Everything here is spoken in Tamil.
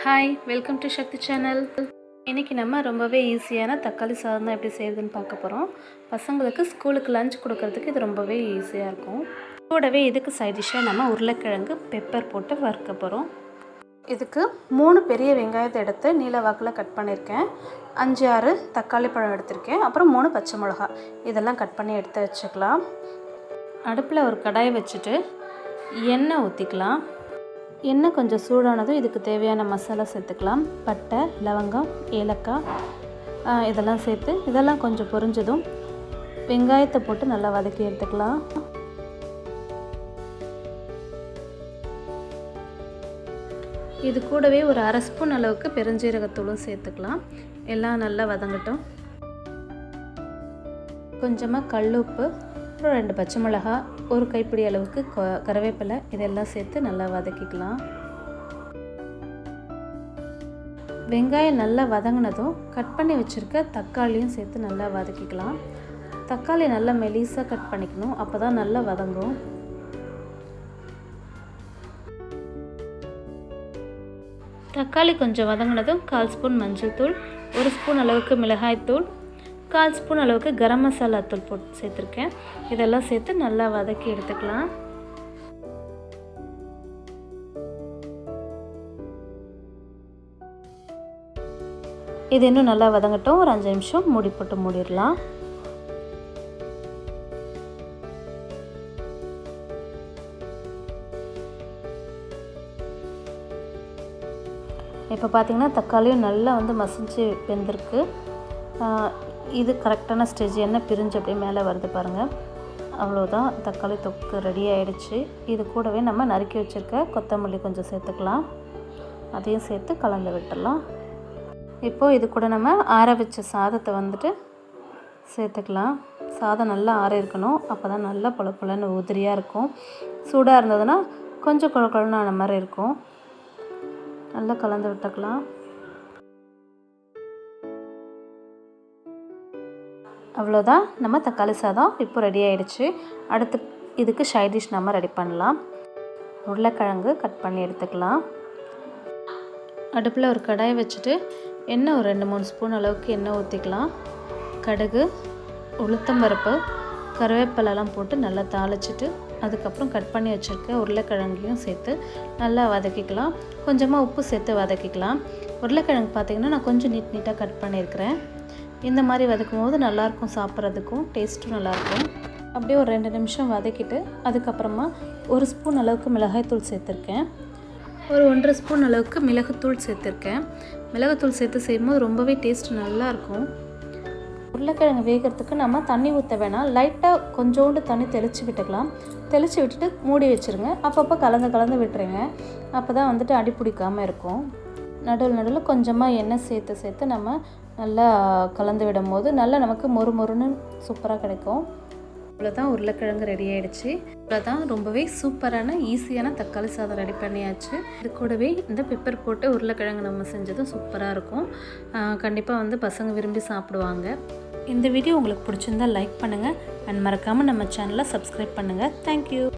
Hi, welcome to Sakthi channel. இன்றைக்கி நம்ம ரொம்பவே ஈஸியான தக்காளி சாதம் தான் எப்படி செய்யுதுன்னு பார்க்க போகிறோம். பசங்களுக்கு ஸ்கூலுக்கு லஞ்ச் கொடுக்கறதுக்கு இது ரொம்பவே ஈஸியாக இருக்கும். கூடவே இதுக்கு சைட் டிஷ்ஷாக நம்ம உருளைக்கிழங்கு பெப்பர் போட்டு வறுக்க போகிறோம். இதுக்கு 3 பெரிய வெங்காயத்தை எடுத்து நீல வாக்கில் கட் பண்ணியிருக்கேன். 5-6 தக்காளி பழம் எடுத்திருக்கேன். அப்புறம் 3 பச்சை மிளகா இதெல்லாம் கட் பண்ணி எடுத்து வச்சுக்கலாம். அடுப்பில் ஒரு கடாயை வச்சுட்டு எண்ணெய் ஊற்றிக்கலாம். எண்ணெய் கொஞ்சம் சூடானதும் இதுக்கு தேவையான மசாலா சேர்த்துக்கலாம். பட்டை, லவங்கம், ஏலக்காய் இதெல்லாம் சேர்த்து இதெல்லாம் கொஞ்சம் பொரிஞ்சதும் வெங்காயத்தை போட்டு நல்லா வதக்கி எடுத்துக்கலாம். இது கூடவே ஒரு 1/2 ஸ்பூன் அளவுக்கு பெருஞ்சீரகத்தூளும் சேர்த்துக்கலாம். எல்லாம் நல்லா வதங்கட்டும். கொஞ்சமாக கல்லுப்பு, அப்புறம் 2 பச்சை மிளகா, ஒரு கைப்பிடி அளவுக்கு கருவேப்பிலை இதெல்லாம் சேர்த்து நல்லா வதக்கிக்கலாம். வெங்காயம் நல்லா வதங்கினதும் கட் பண்ணி வச்சுருக்க தக்காளியும் சேர்த்து நல்லா வதக்கிக்கலாம். தக்காளி நல்லா மெலிசாக கட் பண்ணிக்கணும், அப்போ தான் நல்லா வதங்கும். தக்காளி கொஞ்சம் வதங்கினதும் 1/4 ஸ்பூன் மஞ்சள் தூள், 1 ஸ்பூன் அளவுக்கு மிளகாய்த்தூள், 1/4 ஸ்பூன் அளவுக்கு கரம் மசாலா தூள் போட்டு சேர்த்துருக்கேன். இதெல்லாம் சேர்த்து நல்லா வதக்கி எடுத்துக்கலாம். இது இன்னும் நல்லா வதங்கட்டும். ஒரு 5 நிமிஷம் மூடி போட்டு மூடிடலாம். இப்போ பார்த்திங்கன்னா தக்காளியும் நல்லா மசிஞ்சு வெந்திருக்கு. இது கரெக்டான ஸ்டேஜ். எண்ணெய் பிரிஞ்சு அப்படியே மேலே வருது பாருங்கள். அவ்வளோதான், தக்காளி தொக்கு ரெடி ஆகிடுச்சு. இது கூடவே நம்ம நறுக்கி வச்சுருக்க கொத்தமல்லி கொஞ்சம் சேர்த்துக்கலாம். அதையும் சேர்த்து கலந்து விட்டுடலாம். இப்போது இது கூட நம்ம ஆற வச்ச சாதத்தை சேர்த்துக்கலாம். சாதம் நல்லா ஆற இருக்கணும், அப்போ தான் நல்லா பொலன்னு உதிரியாக இருக்கும். சூடாக இருந்ததுன்னா கொஞ்சம் குழக்குழன்னு ஆன மாதிரி இருக்கும். நல்லா கலந்து விட்டுக்கலாம். அவ்வளோதான், நம்ம தக்காளி சாதம் இப்போ ரெடி ஆகிடுச்சு. அடுத்து இதுக்கு சைட் டிஷ் நம்ம ரெடி பண்ணலாம். உருளைக்கிழங்கு கட் பண்ணி எடுத்துக்கலாம். அடுப்பில் ஒரு கடாயை வச்சுட்டு எண்ணெய் ஒரு 2-3 ஸ்பூன் அளவுக்கு எண்ணெய் ஊற்றிக்கலாம். கடுகு, உளுத்தம்பருப்பு, கருவேப்பிலெல்லாம் போட்டு நல்லா தாளிச்சிட்டு அதுக்கப்புறம் கட் பண்ணி வச்சுருக்க உருளைக்கிழங்கையும் சேர்த்து நல்லா வதக்கிக்கலாம். கொஞ்சமாக உப்பு சேர்த்து வதக்கிக்கலாம். உருளைக்கிழங்கு பார்த்திங்கன்னா நான் கொஞ்சம் நீட்டாக கட் பண்ணியிருக்கிறேன். இந்த மாதிரி வதக்கும் போது நல்லாயிருக்கும், சாப்பிட்றதுக்கும் டேஸ்ட்டும் நல்லாயிருக்கும். அப்படியே ஒரு 2 நிமிஷம் வதக்கிட்டு அதுக்கப்புறமா 1 ஸ்பூன் அளவுக்கு மிளகாய்த்தூள் சேர்த்துருக்கேன். ஒரு 1.5 ஸ்பூன் அளவுக்கு மிளகுத்தூள் சேர்த்துருக்கேன். மிளகுத்தூள் சேர்த்து செய்யும்போது ரொம்பவே டேஸ்ட் நல்லாயிருக்கும். உருளைக்கிழங்கு வேகிறதுக்கு நம்ம தண்ணி ஊற்ற வேணாம், லைட்டாக கொஞ்சோண்டு தண்ணி தெளித்து விட்டுக்கலாம். தெளித்து விட்டுட்டு மூடி வச்சுருங்க. அப்பப்போ கலந்து விட்டுருங்க. அப்போ தான் அடி பிடிக்காமல் இருக்கும். நடுவில் கொஞ்சமாக எண்ணெய் சேர்த்து நம்ம நல்லா கலந்து விடும் போது நல்லா நமக்கு மொறுன்னு சூப்பராக கிடைக்கும். இவ்வளோதான், உருளைக்கிழங்கு ரெடி ஆகிடுச்சு. இவ்வளோதான், ரொம்பவே சூப்பரான ஈஸியான தக்காளி சாதம் ரெடி பண்ணியாச்சு. இது கூடவே இந்த பெப்பர் போட்டு உருளைக்கிழங்கு நம்ம செஞ்சதும் சூப்பராக இருக்கும். கண்டிப்பாக பசங்க விரும்பி சாப்பிடுவாங்க. இந்த வீடியோ உங்களுக்கு பிடிச்சிருந்தால் லைக் பண்ணுங்கள் அண்ட் மறக்காமல் நம்ம சேனலை சப்ஸ்கிரைப் பண்ணுங்கள். தேங்க்யூ.